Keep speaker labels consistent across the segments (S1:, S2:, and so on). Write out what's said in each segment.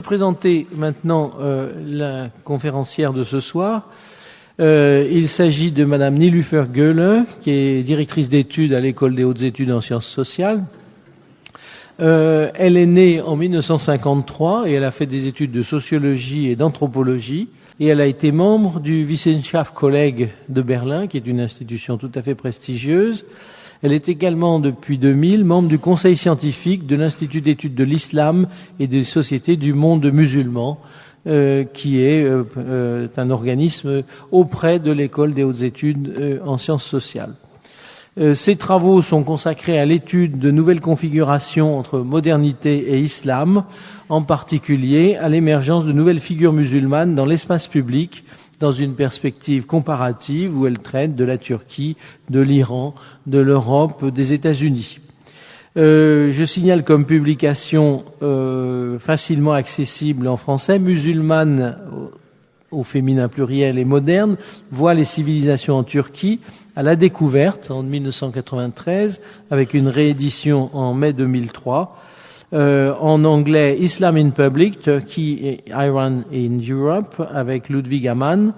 S1: Présenter maintenant la conférencière de ce soir. Il s'agit de Madame Nilufer Göhle, qui est directrice d'études à l'École des hautes études en sciences sociales. Elle est née en 1953 et elle a fait des études de sociologie et d'anthropologie. Et elle a été membre du Wissenschaftskolleg de Berlin, qui est une institution tout à fait prestigieuse. Elle est également, depuis 2000, membre du conseil scientifique de l'Institut d'études de l'islam et des sociétés du monde musulman, qui est un organisme auprès de l'École des hautes études en sciences sociales. Ses travaux sont consacrés à l'étude de nouvelles configurations entre modernité et islam, en particulier à l'émergence de nouvelles figures musulmanes dans l'espace public, dans une perspective comparative où elle traite de la Turquie, de l'Iran, de l'Europe, des États-Unis. Je signale comme publication facilement accessible en français, Musulmane au féminin pluriel et moderne, voit les civilisations en Turquie à la découverte en 1993 avec une réédition en mai 2003. En anglais, Islam in Public, Turkey and Iran in Europe, avec Ludwig Amann.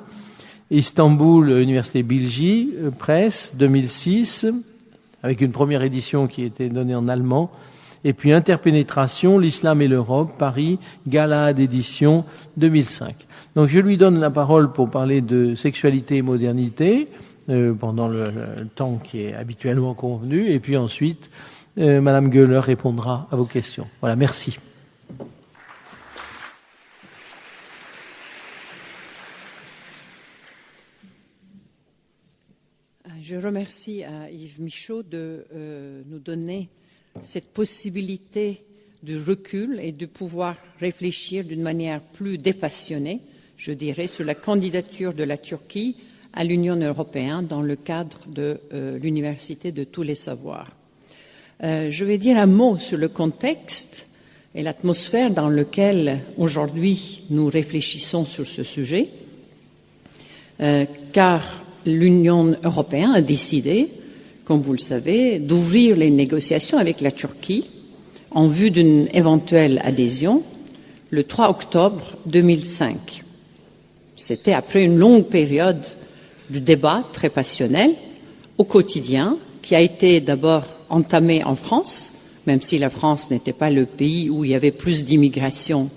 S1: Istanbul, Université Bilgi, Presse, 2006, avec une première édition qui était donnée en allemand. Et puis Interpénétration, l'Islam et l'Europe, Paris, Galahad édition, 2005. Donc je lui donne la parole pour parler de sexualité et modernité, pendant le temps qui est habituellement convenu, et puis ensuite, Madame Göhle répondra à vos questions. Voilà, merci.
S2: Je remercie à Yves Michaud de nous donner cette possibilité de recul et de pouvoir réfléchir d'une manière plus dépassionnée, je dirais, sur la candidature de la Turquie à l'Union européenne dans le cadre de l'Université de tous les savoirs. Je vais dire un mot sur le contexte et l'atmosphère dans lequel aujourd'hui nous réfléchissons sur ce sujet, car l'Union européenne a décidé, comme vous le savez, d'ouvrir les négociations avec la Turquie en vue d'une éventuelle adhésion le 3 octobre 2005. C'était après une longue période de débat très passionnel au quotidien, qui a été d'abord entamé en France, même si la France n'était pas le pays où il y avait plus d'immigration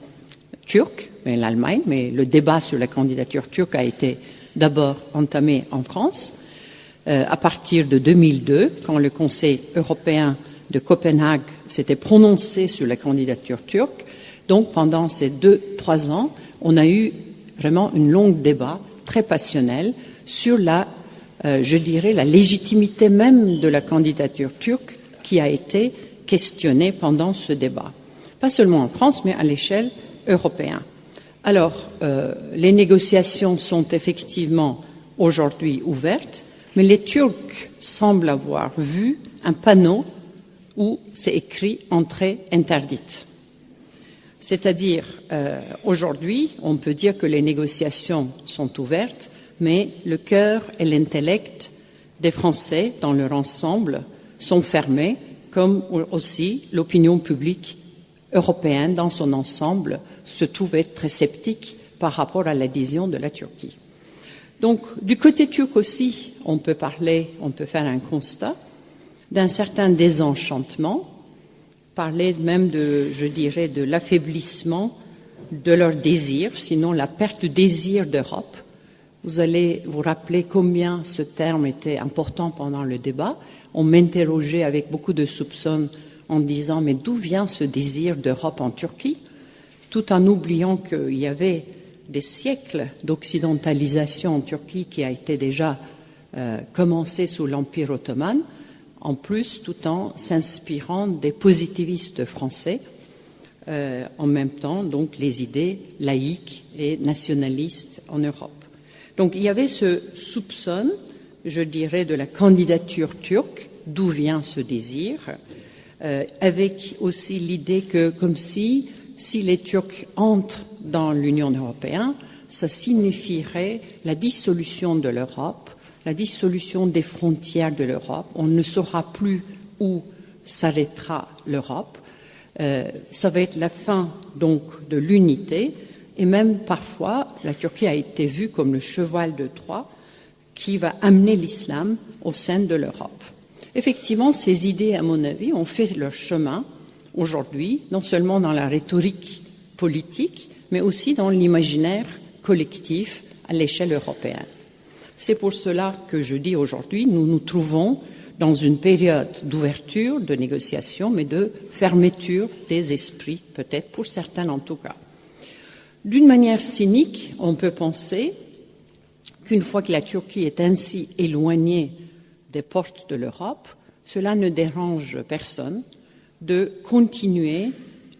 S2: turque, mais l'Allemagne, mais le débat sur la candidature turque a été d'abord entamé en France, à partir de 2002, quand le Conseil européen de Copenhague s'était prononcé sur la candidature turque. Donc pendant ces 2-3 ans, on a eu vraiment un long débat très passionnel sur je dirais, la légitimité même de la candidature turque qui a été questionnée pendant ce débat. Pas seulement en France, mais à l'échelle européenne. Alors, les négociations sont effectivement aujourd'hui ouvertes, mais les Turcs semblent avoir vu un panneau où c'est écrit « Entrée interdite ». C'est-à-dire, aujourd'hui, on peut dire que les négociations sont ouvertes, mais le cœur et l'intellect des Français, dans leur ensemble, sont fermés, comme aussi l'opinion publique européenne, dans son ensemble, se trouvait très sceptique par rapport à l'adhésion de la Turquie. Donc, du côté turc aussi, on peut faire un constat d'un certain désenchantement, parler même je dirais, de l'affaiblissement de leur désir, sinon la perte du désir d'Europe. Vous allez vous rappeler combien ce terme était important pendant le débat. On m'interrogeait avec beaucoup de soupçons en disant « Mais d'où vient ce désir d'Europe en Turquie ?» tout en oubliant qu'il y avait des siècles d'occidentalisation en Turquie qui a été déjà commencé sous l'Empire ottoman, en plus tout en s'inspirant des positivistes français, en même temps donc les idées laïques et nationalistes en Europe. Donc il y avait ce soupçon, je dirais, de la candidature turque, d'où vient ce désir, avec aussi l'idée que, comme si les Turcs entrent dans l'Union européenne, ça signifierait la dissolution de l'Europe, la dissolution des frontières de l'Europe. On ne saura plus où s'arrêtera l'Europe. Ça va être la fin donc de l'unité, et même parfois la Turquie a été vue comme le cheval de Troie qui va amener l'islam au sein de l'Europe. Effectivement, ces idées, à mon avis, ont fait leur chemin aujourd'hui, non seulement dans la rhétorique politique, mais aussi dans l'imaginaire collectif à l'échelle européenne. C'est pour cela que je dis aujourd'hui, nous nous trouvons dans une période d'ouverture, de négociation, mais de fermeture des esprits, peut-être pour certains en tout cas. D'une manière cynique, on peut penser qu'une fois que la Turquie est ainsi éloignée des portes de l'Europe, cela ne dérange personne de continuer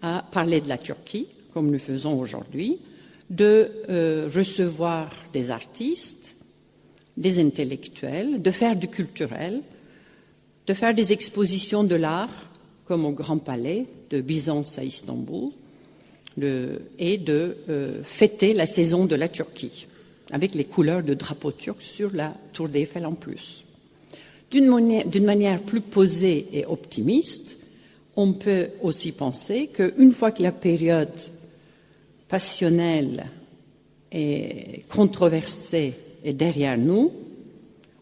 S2: à parler de la Turquie, comme nous faisons aujourd'hui, de recevoir des artistes, des intellectuels, de faire du culturel, de faire des expositions de l'art, comme au Grand Palais de Byzance à Istanbul, et de fêter la saison de la Turquie, avec les couleurs de drapeau turc sur la tour d'Eiffel en plus. D'une manière plus posée et optimiste, on peut aussi penser qu'une fois que la période passionnelle et controversée est derrière nous,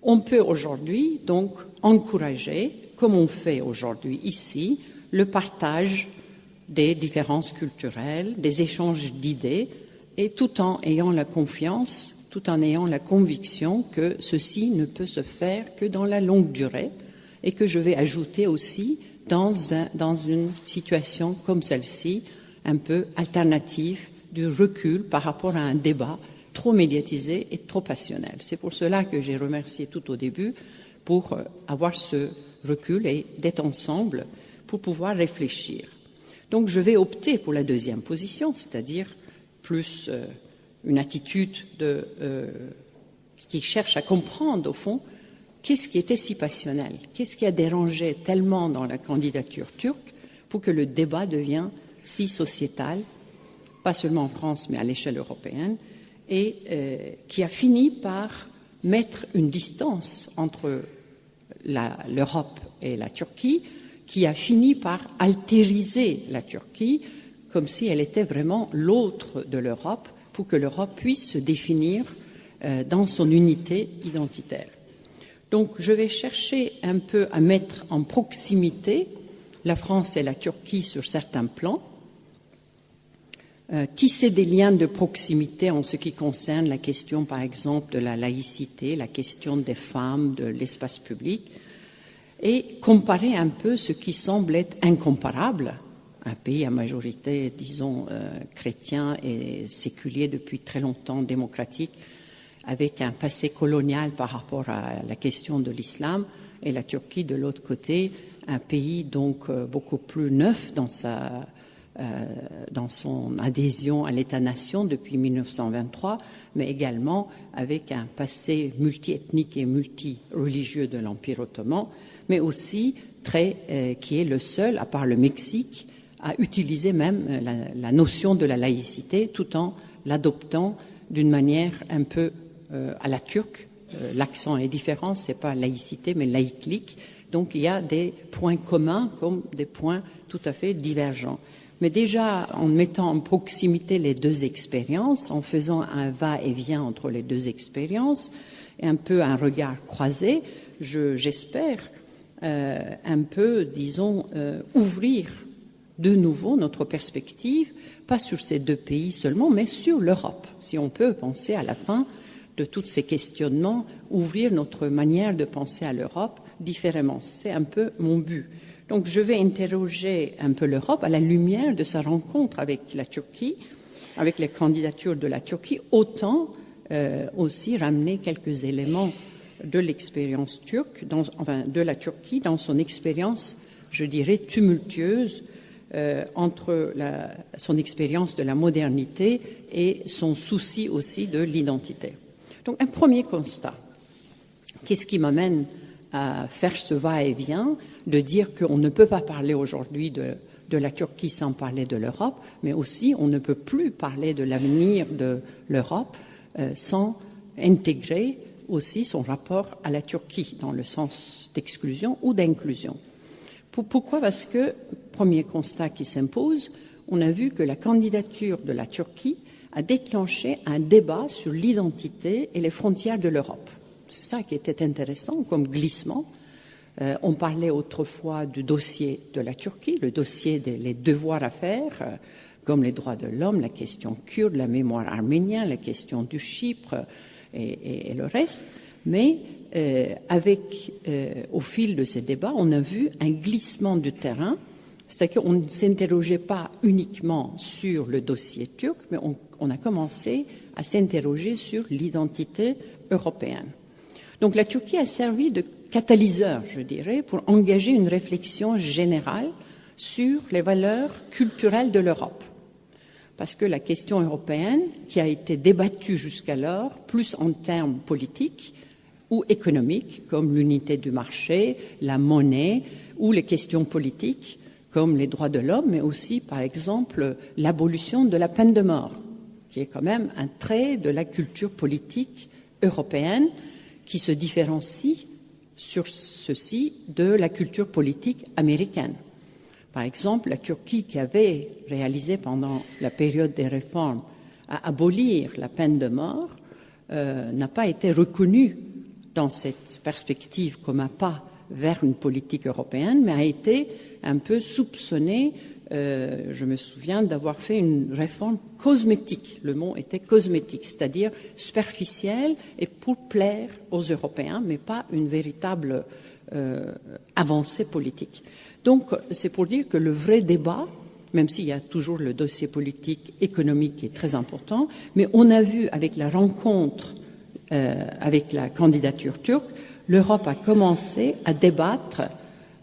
S2: on peut aujourd'hui donc encourager, comme on fait aujourd'hui ici, le partage des différences culturelles, des échanges d'idées, et tout en ayant la confiance, tout en ayant la conviction que ceci ne peut se faire que dans la longue durée, et que je vais ajouter aussi dans une situation comme celle-ci, un peu alternative, du recul par rapport à un débat trop médiatisé et trop passionnel. C'est pour cela que j'ai remercié tout au début pour avoir ce recul et d'être ensemble pour pouvoir réfléchir. Donc je vais opter pour la deuxième position, c'est-à-dire plus une attitude qui cherche à comprendre au fond qu'est-ce qui était si passionnel, qu'est-ce qui a dérangé tellement dans la candidature turque pour que le débat devienne si sociétal, pas seulement en France mais à l'échelle européenne, et qui a fini par mettre une distance entre l'Europe et la Turquie, qui a fini par altériser la Turquie comme si elle était vraiment l'autre de l'Europe, pour que l'Europe puisse se définir dans son unité identitaire. Donc je vais chercher un peu à mettre en proximité la France et la Turquie sur certains plans, tisser des liens de proximité en ce qui concerne la question, par exemple, de la laïcité, la question des femmes, de l'espace public, et comparer un peu ce qui semble être incomparable, un pays à majorité, disons, chrétien et séculier depuis très longtemps, démocratique, avec un passé colonial par rapport à la question de l'islam, et la Turquie de l'autre côté, un pays donc beaucoup plus neuf dans son adhésion à l'État-nation depuis 1923, mais également avec un passé multiethnique et multireligieux de l'Empire ottoman, mais aussi qui est le seul, à part le Mexique, à utiliser même la notion de la laïcité tout en l'adoptant d'une manière un peu à la turque. L'accent est différent, c'est pas laïcité mais laïclique. Donc il y a des points communs comme des points tout à fait divergents. Mais déjà, en mettant en proximité les deux expériences, en faisant un va-et-vient entre les deux expériences, et un peu un regard croisé, j'espère un peu, disons, ouvrir de nouveau notre perspective, pas sur ces deux pays seulement, mais sur l'Europe. Si on peut penser à la fin de tous ces questionnements, ouvrir notre manière de penser à l'Europe différemment. C'est un peu mon but. Donc je vais interroger un peu l'Europe à la lumière de sa rencontre avec la Turquie, avec les candidatures de la Turquie, autant aussi ramener quelques éléments de l'expérience turque, de la Turquie dans son expérience, je dirais, tumultueuse entre son expérience de la modernité et son souci aussi de l'identité. Donc un premier constat. Qu'est-ce qui m'amène à faire ce va-et-vient, de dire qu'on ne peut pas parler aujourd'hui de la Turquie sans parler de l'Europe, mais aussi on ne peut plus parler de l'avenir de l'Europe sans intégrer aussi son rapport à la Turquie dans le sens d'exclusion ou d'inclusion. Pourquoi? Parce que, premier constat qui s'impose, on a vu que la candidature de la Turquie a déclenché un débat sur l'identité et les frontières de l'Europe. C'est ça qui était intéressant comme glissement. On parlait autrefois du dossier de la Turquie, le dossier des devoirs à faire, comme les droits de l'homme, la question kurde, la mémoire arménienne, la question du Chypre et le reste. Mais au fil de ces débats, on a vu un glissement du terrain, c'est-à-dire qu'on ne s'interrogeait pas uniquement sur le dossier turc, mais on a commencé à s'interroger sur l'identité européenne. Donc la Turquie a servi de catalyseur, je dirais, pour engager une réflexion générale sur les valeurs culturelles de l'Europe. Parce que la question européenne, qui a été débattue jusqu'alors, plus en termes politiques ou économiques, comme l'unité du marché, la monnaie, ou les questions politiques, comme les droits de l'homme, mais aussi, par exemple, l'abolition de la peine de mort, qui est quand même un trait de la culture politique européenne qui se différencie sur ceci de la culture politique américaine. Par exemple, la Turquie, qui avait réalisé pendant la période des réformes à abolir la peine de mort, n'a pas été reconnue dans cette perspective comme un pas vers une politique européenne, mais a été un peu soupçonnée. Je me souviens d'avoir fait une réforme cosmétique. Le mot était cosmétique, c'est-à-dire superficielle et pour plaire aux Européens, mais pas une véritable avancée politique. Donc, c'est pour dire que le vrai débat, même s'il y a toujours le dossier politique, économique qui est très important, mais on a vu avec la rencontre, avec la candidature turque, l'Europe a commencé à débattre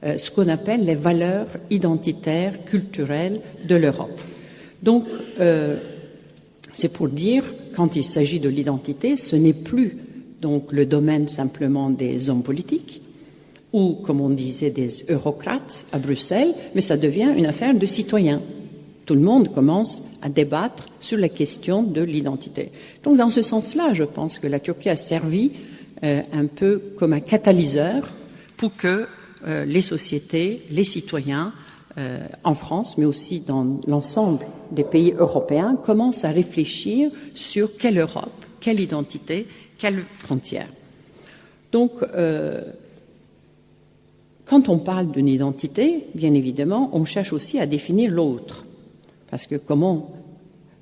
S2: ce qu'on appelle les valeurs identitaires, culturelles de l'Europe. Donc, c'est pour dire, quand il s'agit de l'identité, ce n'est plus donc le domaine simplement des hommes politiques ou, comme on disait, des eurocrates à Bruxelles, mais ça devient une affaire de citoyens. Tout le monde commence à débattre sur la question de l'identité. Donc, dans ce sens-là, je pense que la Turquie a servi un peu comme un catalyseur pour que les sociétés, les citoyens en France, mais aussi dans l'ensemble des pays européens, commencent à réfléchir sur quelle Europe, quelle identité, quelle frontière. Donc, quand on parle d'une identité, bien évidemment, on cherche aussi à définir l'autre. Parce que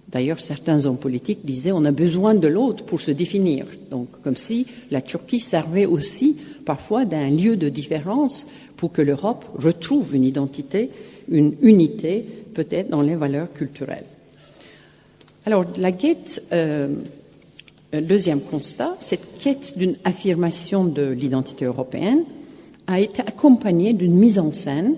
S2: d'ailleurs, certains hommes politiques disaient on a besoin de l'autre pour se définir. Donc, comme si la Turquie servait aussi parfois d'un lieu de différence pour que l'Europe retrouve une identité, une unité, peut-être dans les valeurs culturelles. Alors, la quête, deuxième constat, cette quête d'une affirmation de l'identité européenne a été accompagnée d'une mise en scène,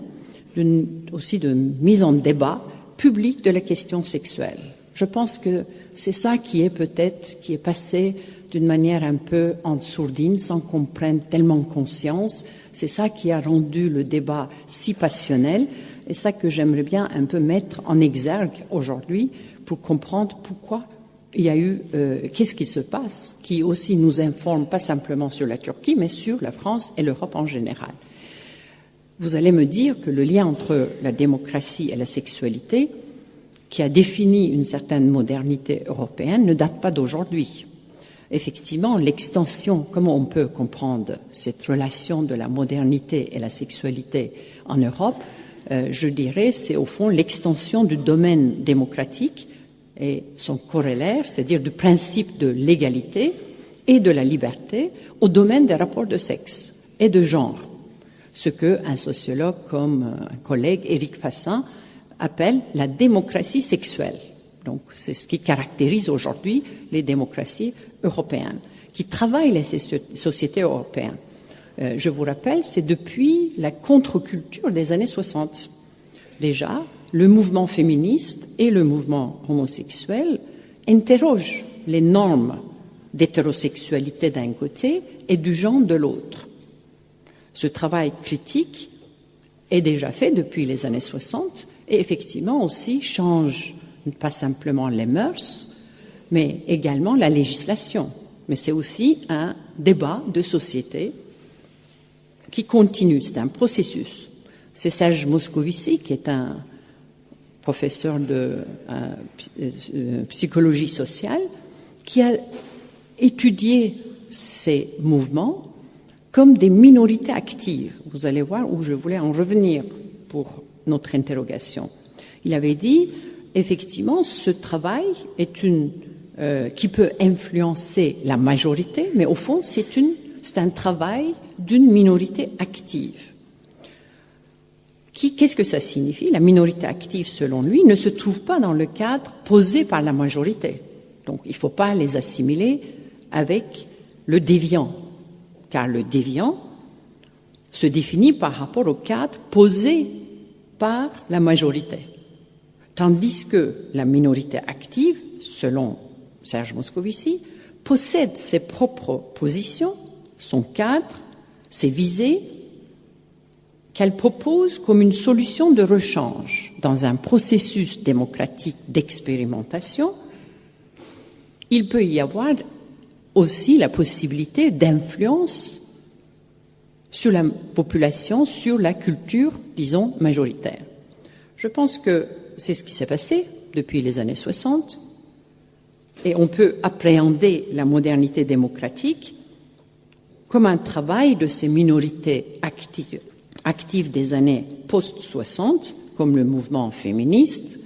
S2: aussi d'une mise en débat public de la question sexuelle. Je pense que c'est ça qui est passé d'une manière un peu en sourdine, sans qu'on prenne tellement conscience. C'est ça qui a rendu le débat si passionnel, et ça que j'aimerais bien un peu mettre en exergue aujourd'hui pour comprendre pourquoi il y a eu, qu'est-ce qui se passe, qui aussi nous informe pas simplement sur la Turquie, mais sur la France et l'Europe en général. Vous allez me dire que le lien entre la démocratie et la sexualité, qui a défini une certaine modernité européenne, ne date pas d'aujourd'hui. Effectivement, l'extension, comment on peut comprendre cette relation de la modernité et la sexualité en Europe, je dirais, c'est au fond l'extension du domaine démocratique et son corollaire, c'est-à-dire du principe de l'égalité et de la liberté au domaine des rapports de sexe et de genre. Ce qu'un sociologue comme un collègue, Éric Fassin, appelle la démocratie sexuelle. Donc, c'est ce qui caractérise aujourd'hui les démocraties européennes, qui travaillent les sociétés européennes. Je vous rappelle, c'est depuis la contre-culture des années 60. Déjà, le mouvement féministe et le mouvement homosexuel interrogent les normes d'hétérosexualité d'un côté et du genre de l'autre. Ce travail critique est déjà fait depuis les années 60 et effectivement aussi change pas simplement les mœurs, mais également la législation. Mais c'est aussi un débat de société qui continue, c'est un processus. c'est Serge Moscovici, qui est un professeur de psychologie sociale, qui a étudié ces mouvements comme des minorités actives. Vous allez voir où je voulais en revenir pour notre interrogation. Il avait dit, effectivement, ce travail est qui peut influencer la majorité, mais au fond, c'est un travail d'une minorité active. Qu'est-ce que ça signifie? La minorité active, selon lui, ne se trouve pas dans le cadre posé par la majorité. Donc, il ne faut pas les assimiler avec le déviant, car le déviant se définit par rapport au cadre posé par la majorité. Tandis que la minorité active, selon Serge Moscovici, possède ses propres positions, son cadre, ses visées, qu'elle propose comme une solution de rechange dans un processus démocratique d'expérimentation. Il peut y avoir aussi la possibilité d'influence sur la population, sur la culture, disons, majoritaire. Je pense que c'est ce qui s'est passé depuis les années 60, et on peut appréhender la modernité démocratique comme un travail de ces minorités actives des années post-60, comme le mouvement féministe,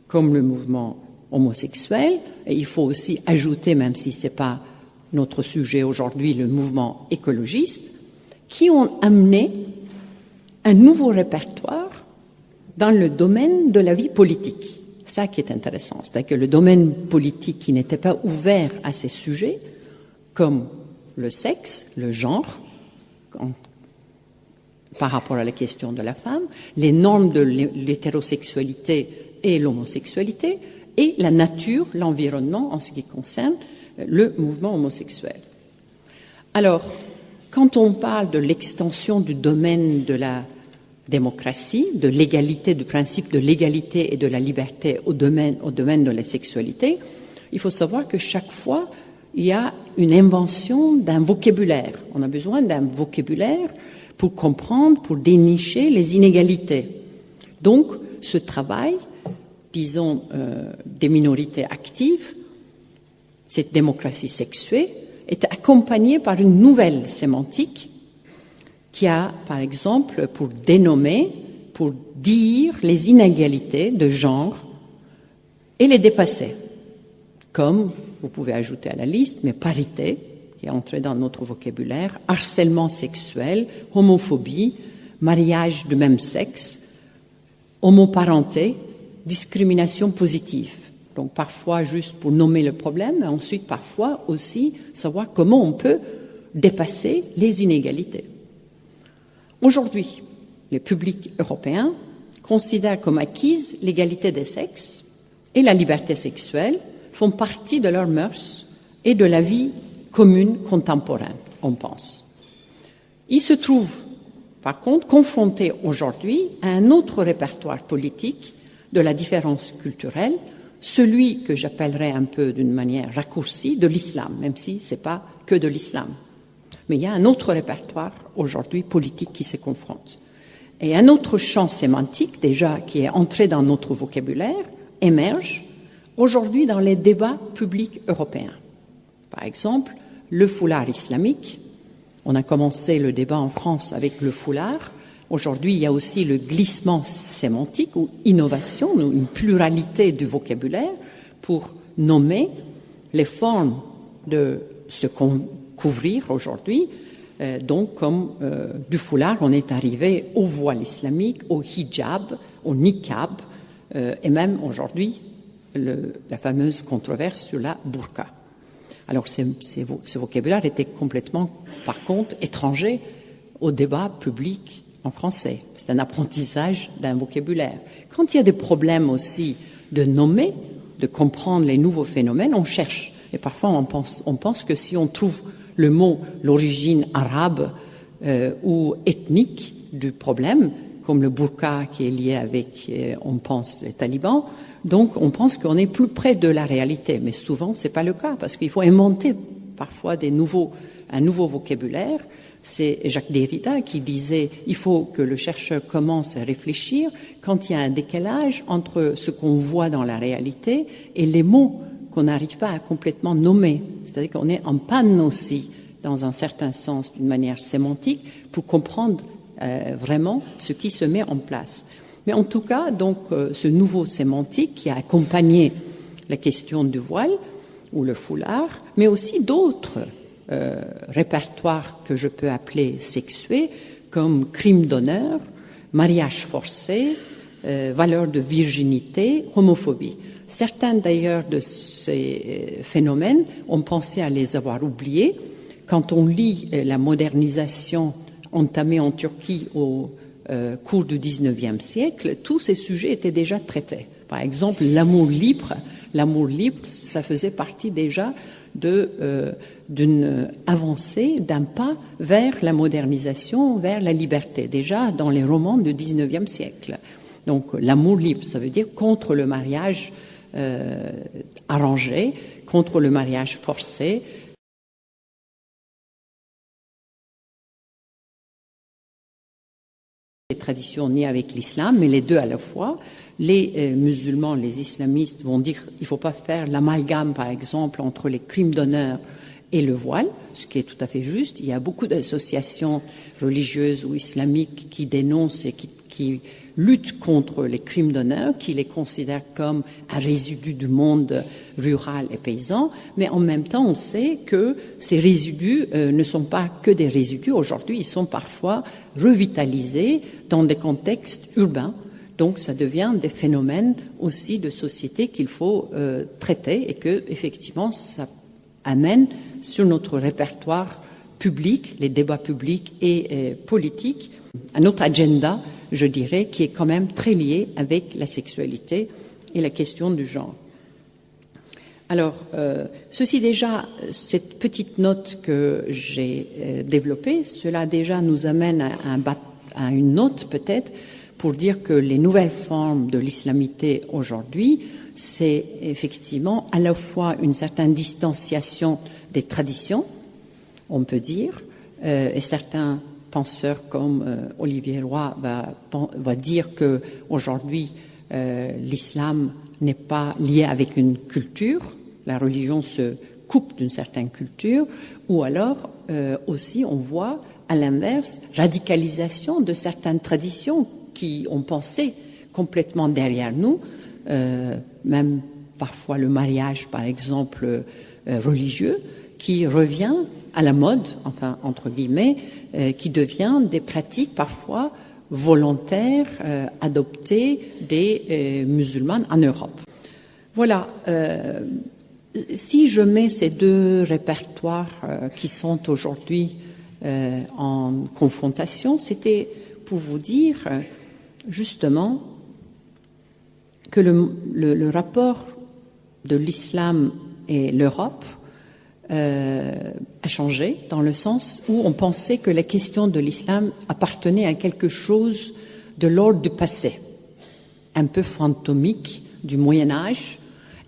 S2: comme le mouvement homosexuel, et il faut aussi ajouter, même si ce n'est pas notre sujet aujourd'hui, le mouvement écologiste, qui ont amené un nouveau répertoire dans le domaine de la vie politique. Ça qui est intéressant, c'est-à-dire que le domaine politique qui n'était pas ouvert à ces sujets, comme le sexe, le genre, par rapport à la question de la femme, les normes de l'hétérosexualité et l'homosexualité, et la nature, l'environnement en ce qui concerne le mouvement homosexuel. Alors, quand on parle de l'extension du domaine de la démocratie, de l'égalité, du principe de l'égalité et de la liberté au domaine de la sexualité, il faut savoir que chaque fois, il y a une invention d'un vocabulaire. On a besoin d'un vocabulaire pour comprendre, pour dénicher les inégalités. Donc, ce travail, disons, des minorités actives, cette démocratie sexuée, est accompagné par une nouvelle sémantique qui a, par exemple, pour dénommer, pour dire les inégalités de genre et les dépasser. Comme, vous pouvez ajouter à la liste, mais parité, qui est entrée dans notre vocabulaire, harcèlement sexuel, homophobie, mariage de même sexe, homoparenté, discrimination positive. Donc parfois juste pour nommer le problème, mais ensuite parfois aussi savoir comment on peut dépasser les inégalités. Aujourd'hui, les publics européens considèrent comme acquise l'égalité des sexes et la liberté sexuelle font partie de leurs mœurs et de la vie commune contemporaine, on pense. Ils se trouvent, par contre, confrontés aujourd'hui à un autre répertoire politique de la différence culturelle, celui que j'appellerais un peu d'une manière raccourcie de l'islam, même si ce n'est pas que de l'islam. Mais il y a un autre répertoire aujourd'hui politique qui se confronte. Et un autre champ sémantique, déjà, qui est entré dans notre vocabulaire, émerge aujourd'hui dans les débats publics européens. Par exemple, le foulard islamique. On a commencé le débat en France avec le foulard. Aujourd'hui, il y a aussi le glissement sémantique ou innovation, une pluralité du vocabulaire pour nommer les formes de se couvrir aujourd'hui. Donc, comme du foulard, on est arrivé au voile islamique, au hijab, au niqab, et même aujourd'hui, la fameuse controverse sur la burqa. Alors, ce vocabulaire était complètement, par contre, étranger au débat public en français. C'est un apprentissage d'un vocabulaire. Quand il y a des problèmes aussi de nommer, de comprendre les nouveaux phénomènes, on cherche. Et parfois, on pense que si on trouve le mot, l'origine arabe ou ethnique du problème, comme le burqa qui est lié avec, on pense, les talibans, donc on pense qu'on est plus près de la réalité. Mais souvent, ce n'est pas le cas, parce qu'il faut inventer parfois des nouveaux un nouveau vocabulaire. C'est Jacques Derrida qui disait il faut que le chercheur commence à réfléchir quand il y a un décalage entre ce qu'on voit dans la réalité et les mots qu'on n'arrive pas à complètement nommer. C'est-à-dire qu'on est en panne aussi, dans un certain sens, d'une manière sémantique, pour comprendre vraiment ce qui se met en place. Mais en tout cas, donc, ce nouveau sémantique qui a accompagné la question du voile ou le foulard, mais aussi d'autres répertoires que je peux appeler sexués, comme crime d'honneur, mariage forcé, valeur de virginité, homophobie. Certains d'ailleurs de ces phénomènes, on pensait à les avoir oubliés. Quand on lit la modernisation entamée en Turquie au cours du XIXe siècle, tous ces sujets étaient déjà traités. Par exemple, l'amour libre, ça faisait partie déjà d'une avancée, d'un pas vers la modernisation, vers la liberté, déjà dans les romans du XIXe siècle. Donc l'amour libre, ça veut dire contre le mariage arrangé, contre le mariage forcé. Les traditions nées avec l'islam, mais les deux à la fois. Les musulmans, les islamistes vont dire qu'il ne faut pas faire l'amalgame, par exemple, entre les crimes d'honneur et le voile, ce qui est tout à fait juste. Il y a beaucoup d'associations religieuses ou islamiques qui dénoncent et qui luttent contre les crimes d'honneur, qui les considèrent comme un résidu du monde rural et paysan, mais en même temps on sait que ces résidus ne sont pas que des résidus. Aujourd'hui, ils sont parfois revitalisés dans des contextes urbains. Donc ça devient des phénomènes aussi de société qu'il faut traiter et que effectivement ça amène sur notre répertoire public, les débats publics et politiques, un autre agenda, je dirais, qui est quand même très lié avec la sexualité et la question du genre. Alors, ceci déjà, cette petite note que j'ai développée, cela déjà nous amène à une note peut-être pour dire que les nouvelles formes de l'islamité aujourd'hui, c'est effectivement à la fois une certaine distanciation des traditions, on peut dire, et certains penseurs comme Olivier Roy va dire que aujourd'hui l'islam n'est pas lié avec une culture, la religion se coupe d'une certaine culture, ou alors aussi on voit à l'inverse radicalisation de certaines traditions qui ont pensé complètement derrière nous, même parfois le mariage par exemple religieux, qui revient à la mode, enfin entre guillemets, qui devient des pratiques parfois volontaires adoptées des musulmanes en Europe. Voilà. Si je mets ces deux répertoires qui sont aujourd'hui en confrontation, c'était pour vous dire justement que le rapport de l'islam et l'Europe a changé dans le sens où on pensait que la question de l'islam appartenait à quelque chose de l'ordre du passé, un peu fantomique du Moyen-Âge,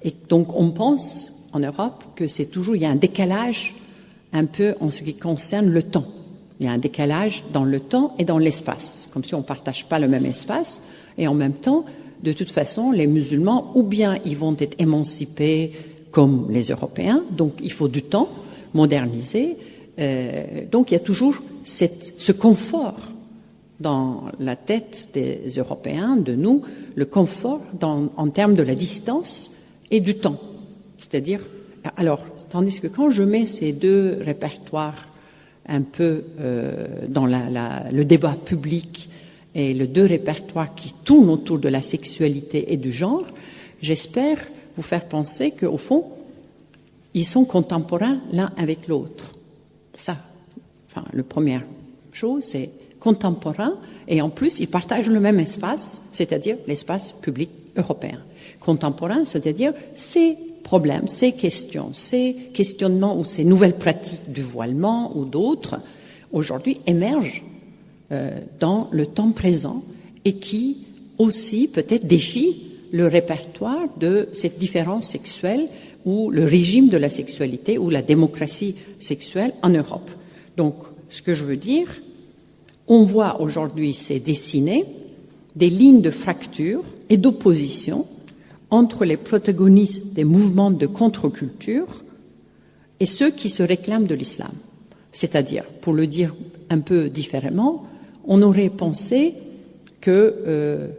S2: et donc on pense en Europe que c'est toujours, il y a un décalage un peu en ce qui concerne le temps. Il y a un décalage dans le temps et dans l'espace, comme si on ne partage pas le même espace, et en même temps, de toute façon, les musulmans, ou bien ils vont être émancipés comme les Européens, donc il faut du temps, moderniser, donc il y a toujours ce confort dans la tête des Européens, de nous, le confort en termes de la distance et du temps. C'est-à-dire, alors, tandis que quand je mets ces deux répertoires un peu dans le débat public et les deux répertoires qui tournent autour de la sexualité et du genre, j'espère vous faire penser qu'au fond, ils sont contemporains l'un avec l'autre. Ça, enfin, la première chose, c'est contemporain, et en plus, ils partagent le même espace, c'est-à-dire l'espace public européen. Contemporain, c'est-à-dire ces problèmes, ces questions, ces questionnements ou ces nouvelles pratiques du voilement ou d'autres, aujourd'hui émergent dans le temps présent et qui aussi peut-être défient le répertoire de cette différence sexuelle ou le régime de la sexualité ou la démocratie sexuelle en Europe. Donc, ce que je veux dire, on voit aujourd'hui se dessiner des lignes de fracture et d'opposition entre les protagonistes des mouvements de contre-culture et ceux qui se réclament de l'islam. C'est-à-dire, pour le dire un peu différemment, on aurait pensé que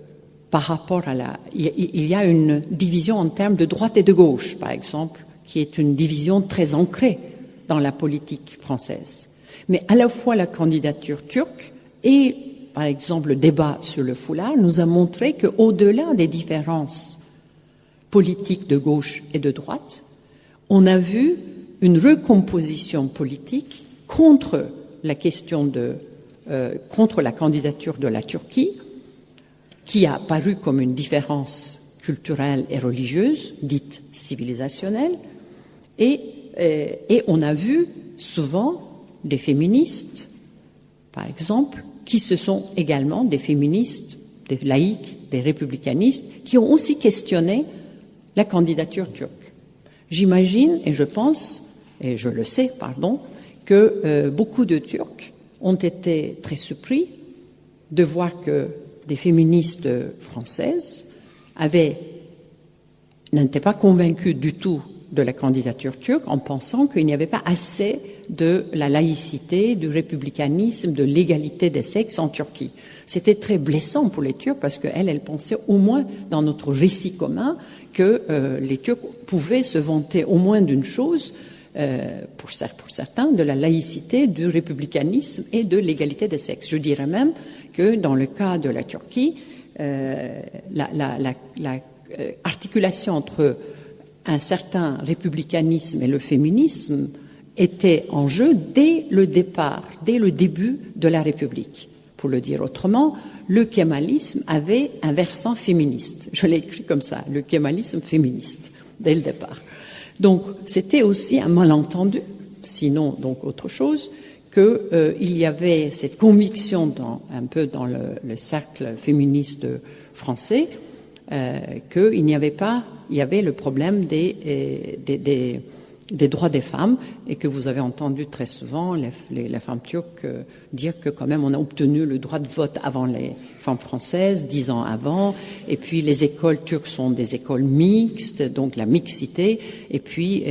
S2: par rapport à il y a une division en termes de droite et de gauche, par exemple, qui est une division très ancrée dans la politique française. Mais à la fois la candidature turque et, par exemple, le débat sur le foulard nous a montré qu'au-delà des différences politiques de gauche et de droite, on a vu une recomposition politique contre la question contre la candidature de la Turquie, qui a paru comme une différence culturelle et religieuse, dite civilisationnelle, et on a vu souvent des féministes, par exemple, qui se sont également des féministes, des laïcs, des républicanistes, qui ont aussi questionné la candidature turque. J'imagine, et je pense, et je le sais, que beaucoup de Turcs ont été très surpris de voir que des féministes françaises n'étaient pas convaincues du tout de la candidature turque en pensant qu'il n'y avait pas assez de la laïcité, du républicanisme, de l'égalité des sexes en Turquie. C'était très blessant pour les Turcs parce qu'elles pensaient au moins dans notre récit commun que les Turcs pouvaient se vanter au moins d'une chose, pour certains, de la laïcité, du républicanisme et de l'égalité des sexes. Je dirais même que dans le cas de la Turquie, l'articulation entre un certain républicanisme et le féminisme était en jeu dès le début de la République. Pour le dire autrement, le kémalisme avait un versant féministe. Je l'ai écrit comme ça, le kémalisme féministe, dès le départ. Donc, c'était aussi un malentendu, sinon donc autre chose, qu'il y avait cette conviction un peu dans le cercle féministe français, qu'il n'y avait pas, il y avait le problème des droits des femmes, et que vous avez entendu très souvent les femmes turques dire que quand même on a obtenu le droit de vote avant les femmes françaises, 10 ans avant, et puis les écoles turques sont des écoles mixtes, donc la mixité, et puis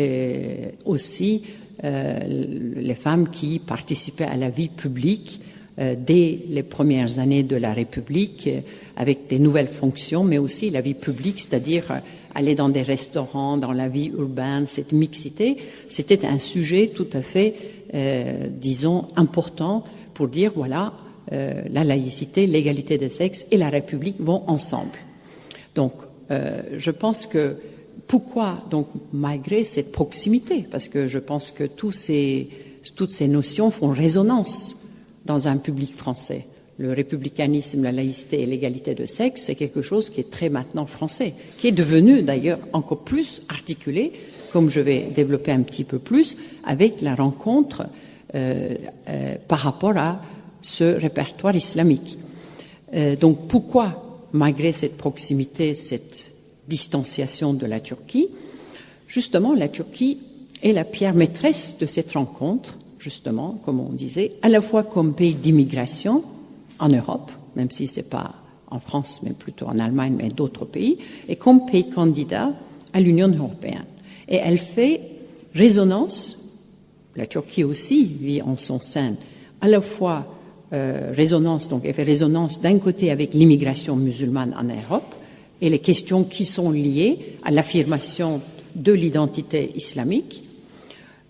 S2: aussi les femmes qui participaient à la vie publique dès les premières années de la République, avec des nouvelles fonctions, mais aussi la vie publique, c'est-à-dire aller dans des restaurants, dans la vie urbaine, cette mixité, c'était un sujet tout à fait, disons, important pour dire, voilà, la laïcité, l'égalité des sexes et la République vont ensemble. Donc, je pense que pourquoi, donc, malgré cette proximité, parce que je pense que toutes ces notions font résonance dans un public français. Le républicanisme, la laïcité et l'égalité de sexe, c'est quelque chose qui est très maintenant français, qui est devenu d'ailleurs encore plus articulé, comme je vais développer un petit peu plus, avec la rencontre par rapport à ce répertoire islamique. Donc pourquoi, malgré cette proximité, cette distanciation de la Turquie, justement la Turquie est la pierre maîtresse de cette rencontre, justement, comme on disait, à la fois comme pays d'immigration en Europe, même si c'est pas en France, mais plutôt en Allemagne, mais d'autres pays, et comme pays candidat à l'Union européenne. Et elle fait résonance, la Turquie aussi vit en son sein, à la fois résonance, donc elle fait résonance d'un côté avec l'immigration musulmane en Europe et les questions qui sont liées à l'affirmation de l'identité islamique.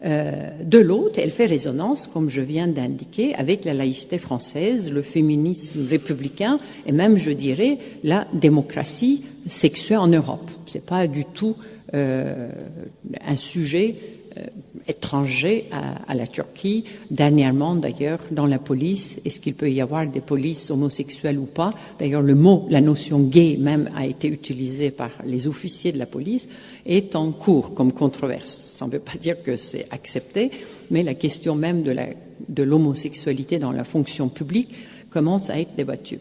S2: De l'autre, elle fait résonance, comme je viens d'indiquer, avec la laïcité française, le féminisme républicain et même, je dirais, la démocratie sexuelle en Europe. C'est pas du tout un sujet étranger à la Turquie. Dernièrement, d'ailleurs, dans la police, est-ce qu'il peut y avoir des polices homosexuelles ou pas? D'ailleurs, la notion gay même a été utilisée par les officiers de la police, est en cours comme controverse. Ça ne veut pas dire que c'est accepté, mais la question même de l'homosexualité dans la fonction publique commence à être débattue.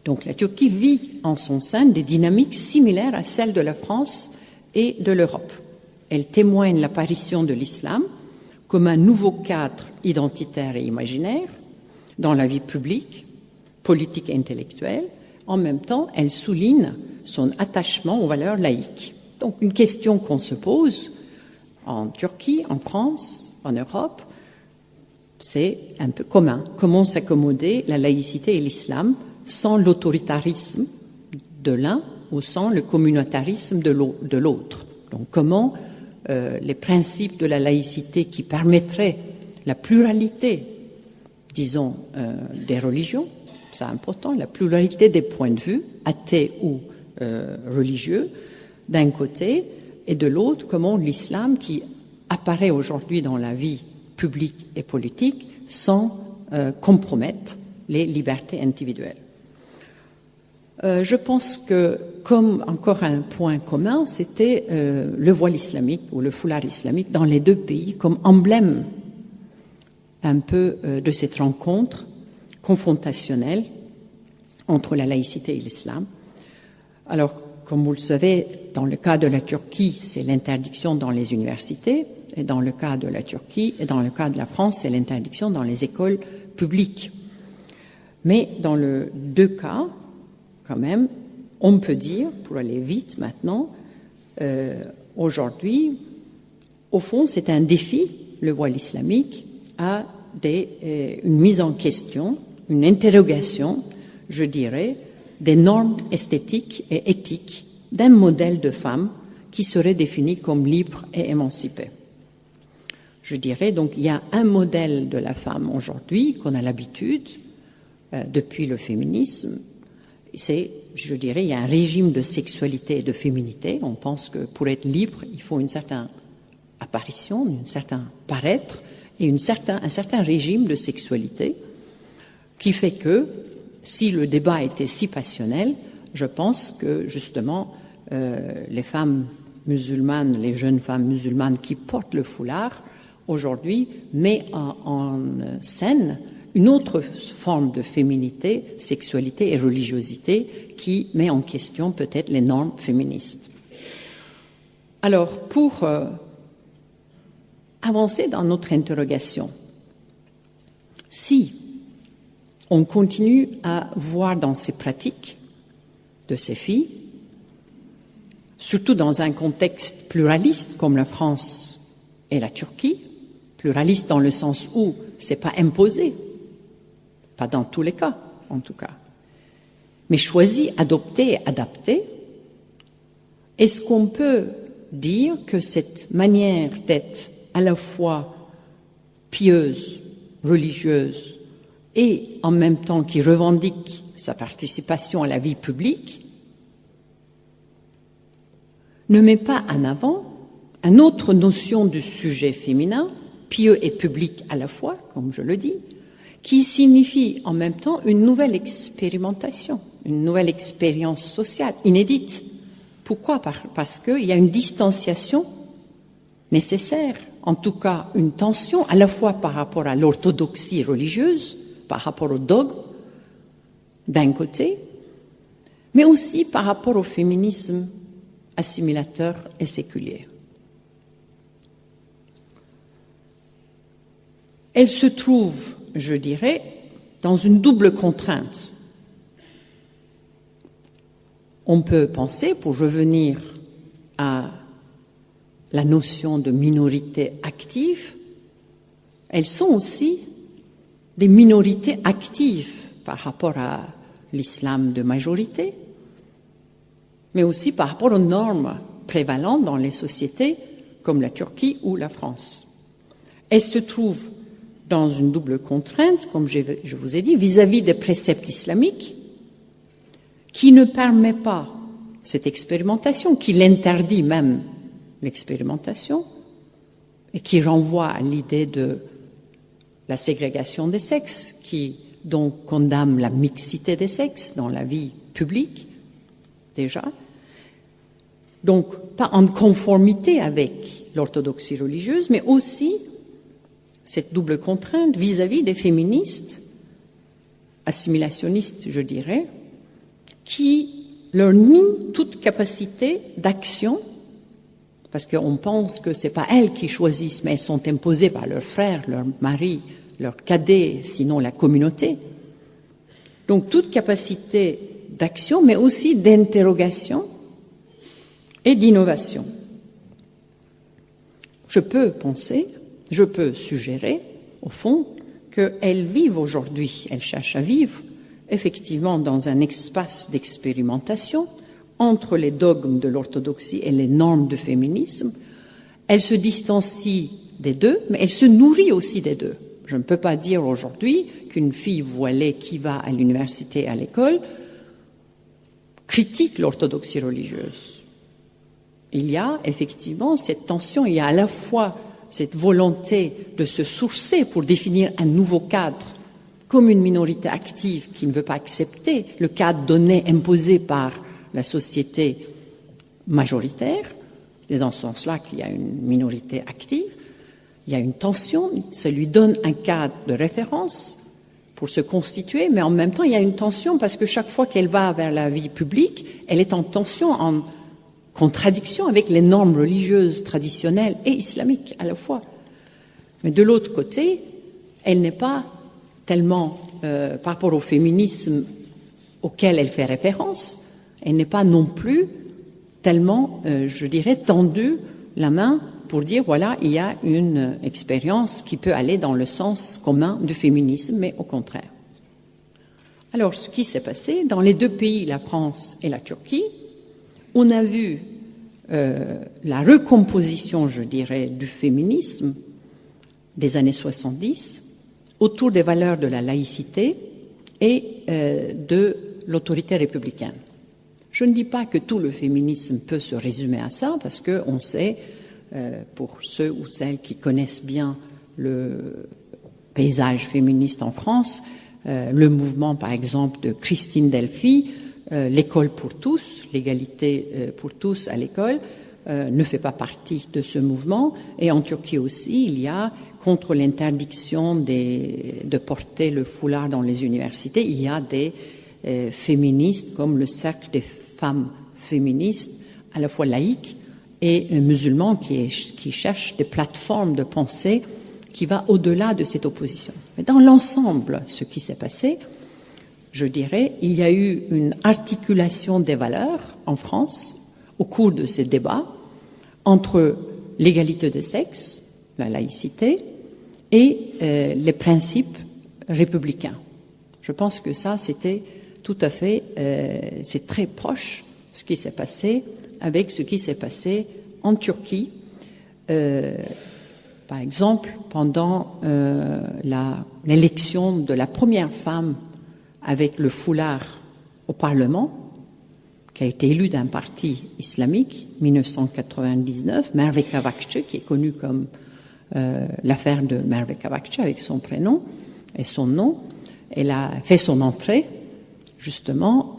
S2: Donc la Turquie vit en son sein des dynamiques similaires à celles de la France et de l'Europe. Elle témoigne l'apparition de l'islam comme un nouveau cadre identitaire et imaginaire dans la vie publique, politique et intellectuelle. En même temps, elle souligne son attachement aux valeurs laïques. Donc, une question qu'on se pose en Turquie, en France, en Europe, c'est un peu commun. Comment s'accommoder la laïcité et l'islam sans l'autoritarisme de l'un ou sans le communautarisme de l'autre. Donc, comment les principes de la laïcité qui permettraient la pluralité, disons, des religions, c'est important, la pluralité des points de vue, athées ou religieux, d'un côté, et de l'autre, comment l'islam qui apparaît aujourd'hui dans la vie publique et politique sans compromettre les libertés individuelles. Je pense que, comme encore un point commun, c'était le voile islamique ou le foulard islamique dans les deux pays comme emblème un peu de cette rencontre confrontationnelle entre la laïcité et l'islam. Alors, comme vous le savez, dans le cas de la Turquie, c'est l'interdiction dans les universités, et dans le cas de la Turquie, et dans le cas de la France, c'est l'interdiction dans les écoles publiques. Mais dans les deux cas, quand même, on peut dire, pour aller vite maintenant, aujourd'hui, au fond, c'est un défi, le voile islamique, à une mise en question, une interrogation, je dirais, des normes esthétiques et éthiques d'un modèle de femme qui serait défini comme libre et émancipé. Je dirais donc il y a un modèle de la femme aujourd'hui qu'on a l'habitude, depuis le féminisme, c'est, je dirais, il y a un régime de sexualité et de féminité. On pense que pour être libre, il faut une certaine apparition, un certain paraître et un certain régime de sexualité qui fait que si le débat était si passionnel, je pense que justement les femmes musulmanes, les jeunes femmes musulmanes qui portent le foulard aujourd'hui met en scène une autre forme de féminité, sexualité et religiosité qui met en question peut-être les normes féministes. Alors, pour avancer dans notre interrogation, si on continue à voir dans ces pratiques de ces filles, surtout dans un contexte pluraliste comme la France et la Turquie, pluraliste dans le sens où c'est pas imposé, pas dans tous les cas en tout cas, mais choisi, adopté et adapté, est-ce qu'on peut dire que cette manière d'être à la fois pieuse, religieuse, et en même temps qui revendique sa participation à la vie publique, ne met pas en avant une autre notion du sujet féminin, pieux et public à la fois, comme je le dis, qui signifie en même temps une nouvelle expérimentation, une nouvelle expérience sociale inédite. Pourquoi ? Parce qu'il y a une distanciation nécessaire, en tout cas une tension à la fois par rapport à l'orthodoxie religieuse, par rapport au dogme d'un côté, mais aussi par rapport au féminisme assimilateur et séculier. Elle se trouve, je dirais, dans une double contrainte. On peut penser, pour revenir à la notion de minorité active, elles sont aussi des minorités actives par rapport à l'islam de majorité, mais aussi par rapport aux normes prévalentes dans les sociétés comme la Turquie ou la France. Elles se trouvent dans une double contrainte, comme je vous ai dit, vis-à-vis des préceptes islamiques, qui ne permet pas cette expérimentation, qui l'interdit même l'expérimentation, et qui renvoie à l'idée de la ségrégation des sexes, qui donc condamne la mixité des sexes dans la vie publique, déjà. Donc, pas en conformité avec l'orthodoxie religieuse, mais aussi cette double contrainte vis-à-vis des féministes, assimilationnistes, je dirais, qui leur nient toute capacité d'action parce qu'on pense que c'est pas elles qui choisissent, mais elles sont imposées par leurs frères, leurs maris, leurs cadets, sinon la communauté. Donc toute capacité d'action, mais aussi d'interrogation et d'innovation. Je peux penser, je peux suggérer, au fond, qu'elles vivent aujourd'hui, elles cherchent à vivre, effectivement, dans un espace d'expérimentation entre les dogmes de l'orthodoxie et les normes de féminisme. Elles se distancient des deux, mais elles se nourrissent aussi des deux. Je ne peux pas dire aujourd'hui qu'une fille voilée qui va à l'université, à l'école, critique l'orthodoxie religieuse. Il y a effectivement cette tension, il y a à la fois cette volonté de se sourcer pour définir un nouveau cadre comme une minorité active qui ne veut pas accepter le cadre donné, imposé par la société majoritaire, et dans ce sens-là qu'il y a une minorité active, il y a une tension, ça lui donne un cadre de référence pour se constituer, mais en même temps il y a une tension parce que chaque fois qu'elle va vers la vie publique, elle est en tension, en contradiction avec les normes religieuses traditionnelles et islamiques à la fois. Mais de l'autre côté, elle n'est pas tellement, par rapport au féminisme auquel elle fait référence, elle n'est pas non plus tellement, je dirais, tendue la main pour dire, voilà, il y a une expérience qui peut aller dans le sens commun du féminisme, mais au contraire. Alors, ce qui s'est passé dans les deux pays, la France et la Turquie, on a vu la recomposition, je dirais, du féminisme des années 70 autour des valeurs de la laïcité et de l'autorité républicaine. Je ne dis pas que tout le féminisme peut se résumer à ça, parce qu'on sait, pour ceux ou celles qui connaissent bien le paysage féministe en France, le mouvement, par exemple, de Christine Delphi, l'école pour tous, l'égalité pour tous à l'école, ne fait pas partie de ce mouvement. Et en Turquie aussi, il y a, contre l'interdiction de porter le foulard dans les universités, il y a des féministes comme le Cercle des femmes féministes, à la fois laïques et musulmans, qui cherchent des plateformes de pensée qui va au-delà de cette opposition. Mais dans l'ensemble, ce qui s'est passé, je dirais, il y a eu une articulation des valeurs en France au cours de ces débats entre l'égalité de sexe, la laïcité, et les principes républicains. Je pense que ça, c'était tout à fait, c'est très proche ce qui s'est passé avec ce qui s'est passé en Turquie. Par exemple, pendant l'élection de la première femme avec le foulard au Parlement, qui a été élue d'un parti islamique, 1999, Merve Kavakçı, qui est connue comme l'affaire de Merve Kavakçı avec son prénom et son nom. Elle a fait son entrée, justement,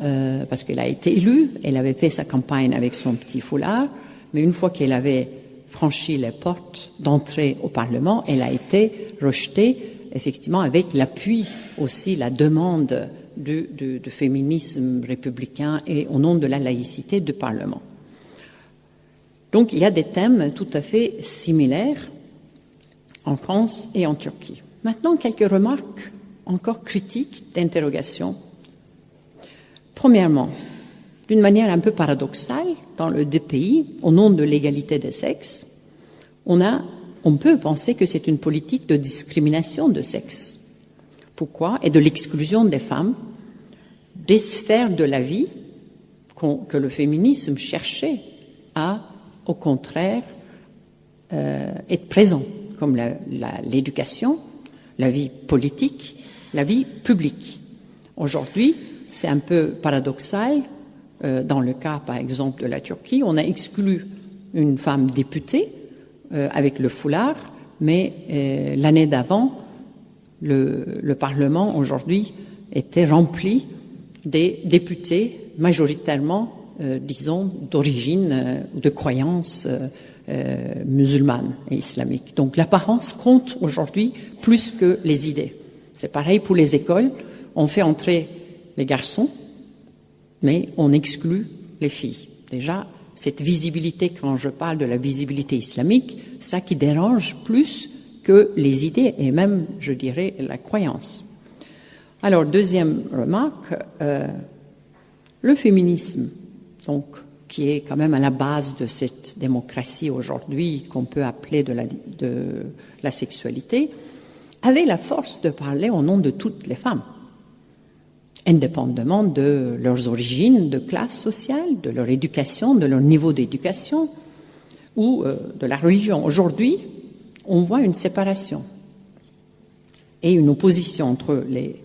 S2: parce qu'elle a été élue, elle avait fait sa campagne avec son petit foulard, mais une fois qu'elle avait franchi les portes d'entrée au Parlement, elle a été rejetée, effectivement, avec l'appui aussi, la demande du féminisme républicain et au nom de la laïcité du Parlement. Donc, il y a des thèmes tout à fait similaires en France et en Turquie. Maintenant, quelques remarques encore critiques d'interrogation. Premièrement, d'une manière un peu paradoxale, dans les deux pays, au nom de l'égalité des sexes, on peut penser que c'est une politique de discrimination de sexe. Pourquoi? Et de l'exclusion des femmes des sphères de la vie que le féminisme cherchait à, au contraire, être présent, comme l'éducation, la vie politique, la vie publique. Aujourd'hui, c'est un peu paradoxal. Dans le cas, par exemple, de la Turquie, on a exclu une femme députée avec le foulard, mais l'année d'avant, le Parlement, aujourd'hui, était rempli des députés majoritairement, disons, d'origine, de croyances musulmanes et islamiques. Donc l'apparence compte aujourd'hui plus que les idées. C'est pareil pour les écoles. On fait entrer les garçons, mais on exclut les filles. Déjà, cette visibilité, quand je parle de la visibilité islamique, ça qui dérange plus que les idées et même, je dirais, la croyance. Alors, deuxième remarque, le féminisme, donc, qui est quand même à la base de cette démocratie aujourd'hui qu'on peut appeler de la sexualité, avait la force de parler au nom de toutes les femmes, indépendamment de leurs origines, de classe sociale, de leur éducation, de leur niveau d'éducation ou de la religion. Aujourd'hui, on voit une séparation et une opposition entre les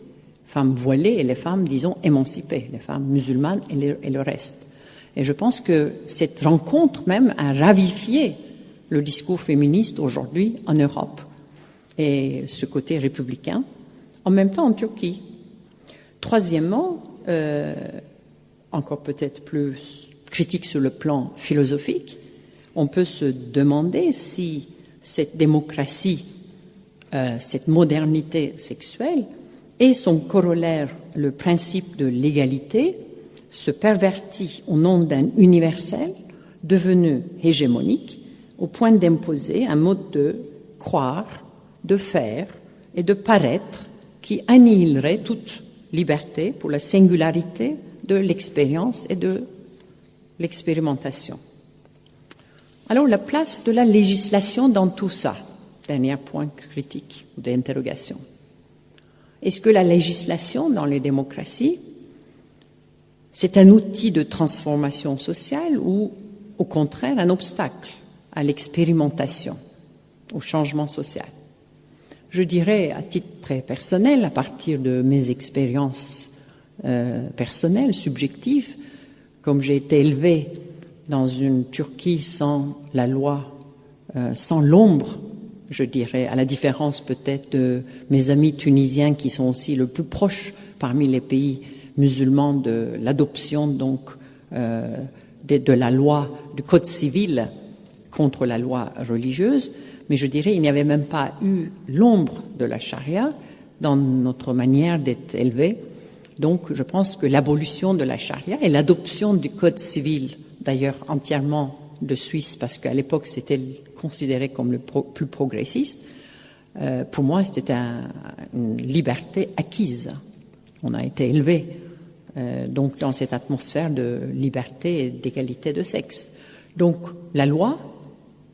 S2: femmes voilées et les femmes, disons, émancipées, les femmes musulmanes et le reste. Et je pense que cette rencontre même a ravifié le discours féministe aujourd'hui en Europe et ce côté républicain, en même temps en Turquie. Troisièmement, encore peut-être plus critique sur le plan philosophique, on peut se demander si cette démocratie, cette modernité sexuelle et son corollaire, le principe de l'égalité, se pervertit au nom d'un universel devenu hégémonique au point d'imposer un mode de croire, de faire et de paraître qui annihilerait toute liberté pour la singularité de l'expérience et de l'expérimentation. Alors, la place de la législation dans tout ça, dernier point critique ou d'interrogation. Est-ce que la législation dans les démocraties, c'est un outil de transformation sociale ou, au contraire, un obstacle à l'expérimentation, au changement social? Je dirais, à titre très personnel, à partir de mes expériences personnelles, subjectives, comme j'ai été élevée dans une Turquie sans la loi, sans l'ombre, je dirais, à la différence peut-être de mes amis tunisiens qui sont aussi le plus proches parmi les pays musulmans de l'adoption donc de la loi, du code civil contre la loi religieuse. Mais je dirais, il n'y avait même pas eu l'ombre de la charia dans notre manière d'être élevé. Donc, je pense que l'abolition de la charia et l'adoption du code civil, d'ailleurs entièrement de Suisse, parce qu'à l'époque, c'était considéré comme le plus progressiste, pour moi, c'était une liberté acquise. On a été élevé donc dans cette atmosphère de liberté et d'égalité de sexe. Donc, la loi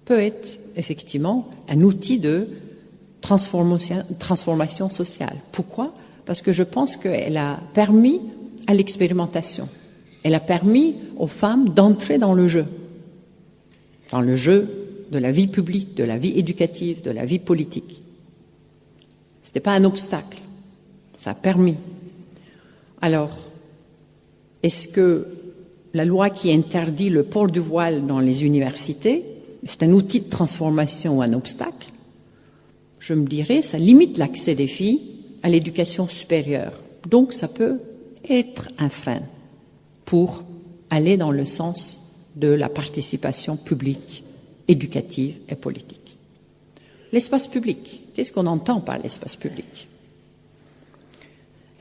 S2: peut être effectivement un outil de transformation sociale. Pourquoi? Parce que je pense qu'elle a permis à l'expérimentation. Elle a permis aux femmes d'entrer dans le jeu de la vie publique, de la vie éducative, de la vie politique. Ce n'était pas un obstacle, ça a permis. Alors, est-ce que la loi qui interdit le port du voile dans les universités, c'est un outil de transformation ou un obstacle? Je me dirais, ça limite l'accès des filles à l'éducation supérieure. Donc, ça peut être un frein pour aller dans le sens de la participation publique, éducative et politique. L'espace public, qu'est-ce qu'on entend par l'espace public?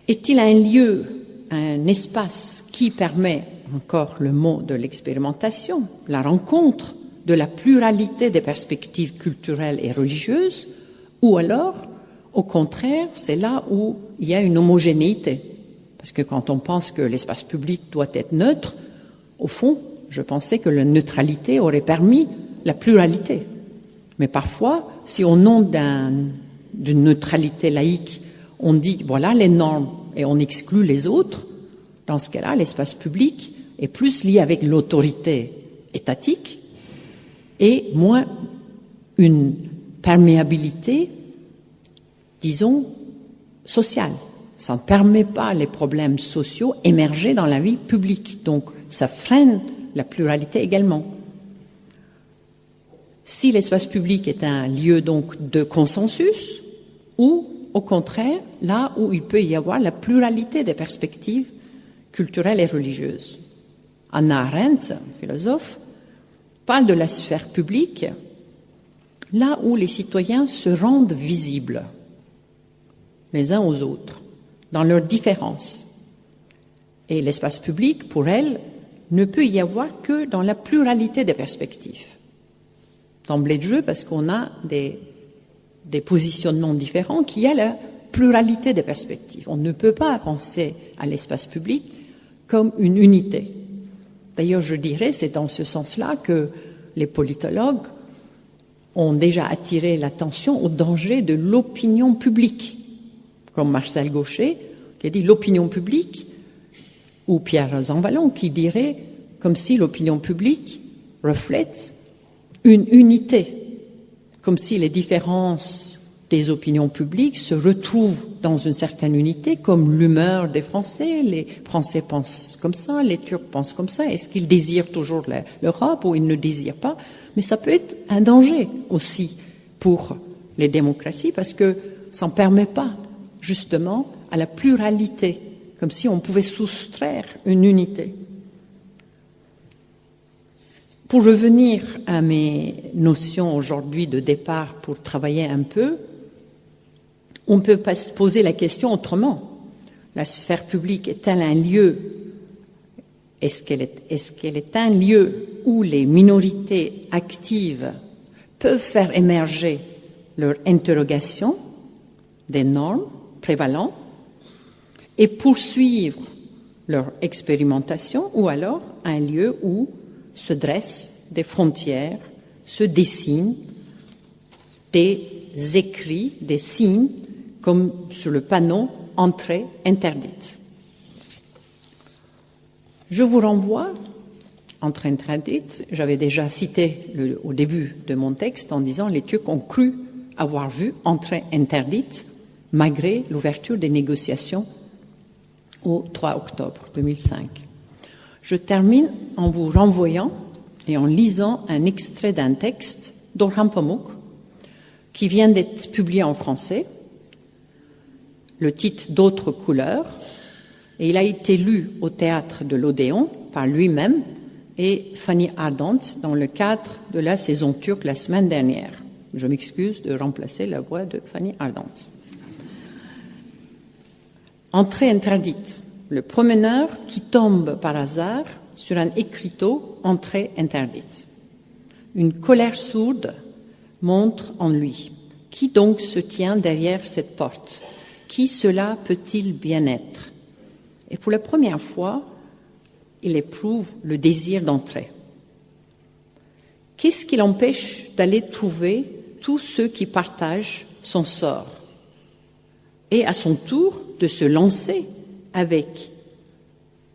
S2: Est-il un lieu, un espace qui permet, encore le mot de l'expérimentation, la rencontre de la pluralité des perspectives culturelles et religieuses, ou alors, au contraire, c'est là où il y a une homogénéité? Parce que quand on pense que l'espace public doit être neutre, au fond, je pensais que la neutralité aurait permis la pluralité. Mais parfois, si au nom d'une neutralité laïque, on dit voilà les normes et on exclut les autres, dans ce cas-là, l'espace public est plus lié avec l'autorité étatique et moins une perméabilité, disons, sociale. Ça ne permet pas les problèmes sociaux émerger dans la vie publique. Donc, ça freine la pluralité également. Si l'espace public est un lieu donc de consensus, ou au contraire, là où il peut y avoir la pluralité des perspectives culturelles et religieuses. Hannah Arendt, philosophe, parle de la sphère publique, là où les citoyens se rendent visibles les uns aux autres, dans leurs différences. Et l'espace public, pour elle, ne peut y avoir que dans la pluralité des perspectives. D'emblée de jeu, parce qu'on a des positionnements différents, qu'il y a la pluralité des perspectives. On ne peut pas penser à l'espace public comme une unité. D'ailleurs, je dirais, c'est dans ce sens-là que les politologues ont déjà attiré l'attention au danger de l'opinion publique, comme Marcel Gauchet, qui a dit l'opinion publique, ou Pierre Zanvallon, qui dirait comme si l'opinion publique reflète une unité, comme si les différences des opinions publiques se retrouvent dans une certaine unité, comme l'humeur des Français. Les Français pensent comme ça, les Turcs pensent comme ça. Est-ce qu'ils désirent toujours l'Europe ou ils ne désirent pas? Mais ça peut être un danger aussi pour les démocraties, parce que ça ne permet pas justement à la pluralité, comme si on pouvait soustraire une unité. Pour revenir à mes notions aujourd'hui de départ pour travailler un peu, on peut se poser la question autrement. La sphère publique est-elle un lieu, est-ce qu'elle est un lieu où les minorités actives peuvent faire émerger leur interrogation des normes prévalentes et poursuivre leur expérimentation, ou alors un lieu où se dressent des frontières, se dessinent des écrits, des signes, comme sur le panneau « Entrée interdite ». Je vous renvoie, entrée interdite, j'avais déjà cité au début de mon texte en disant les Turcs ont cru avoir vu entrée interdite malgré l'ouverture des négociations au 3 octobre 2005. Je termine en vous renvoyant et en lisant un extrait d'un texte d'Orhan Pamuk qui vient d'être publié en français, le titre « D'autres couleurs », et il a été lu au théâtre de l'Odéon par lui-même et Fanny Ardant dans le cadre de la saison turque la semaine dernière. Je m'excuse de remplacer la voix de Fanny Ardant. Entrée interdite. Le promeneur qui tombe par hasard sur un écriteau « Entrée interdite ». Une colère sourde montre en lui. Qui donc se tient derrière cette porte? Qui cela peut-il bien être? Et pour la première fois, il éprouve le désir d'entrer. Qu'est-ce qui l'empêche d'aller trouver tous ceux qui partagent son sort? Et à son tour, de se lancer avec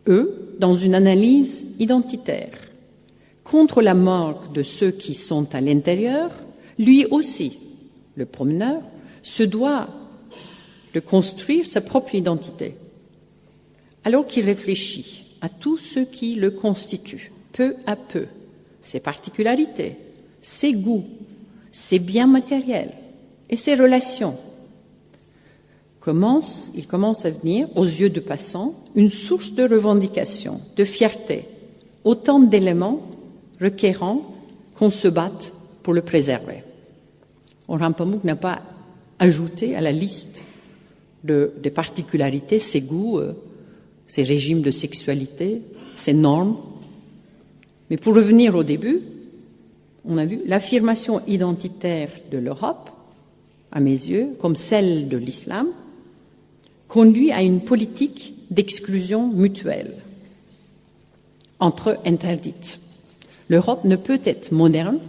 S2: eux dans une analyse identitaire. Contre la morgue de ceux qui sont à l'intérieur, lui aussi, le promeneur, se doit de construire sa propre identité. Alors qu'il réfléchit à tout ce qui le constitue, peu à peu, ses particularités, ses goûts, ses biens matériels et ses relations, il commence à venir, aux yeux de passants, une source de revendication, de fierté, autant d'éléments requérant qu'on se batte pour le préserver. Orhan Pamuk n'a pas ajouté à la liste des particularités ses goûts, ses régimes de sexualité, ses normes. Mais pour revenir au début, on a vu l'affirmation identitaire de l'Europe, à mes yeux, comme celle de l'islam, conduit à une politique d'exclusion mutuelle, entre eux interdite. L'Europe ne peut être moderne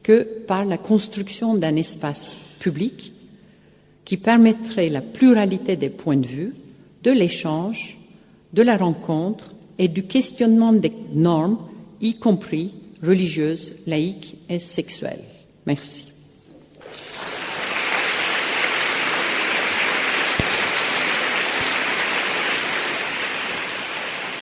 S2: que par la construction d'un espace public qui permettrait la pluralité des points de vue, de l'échange, de la rencontre et du questionnement des normes, y compris religieuses, laïques et sexuelles. Merci.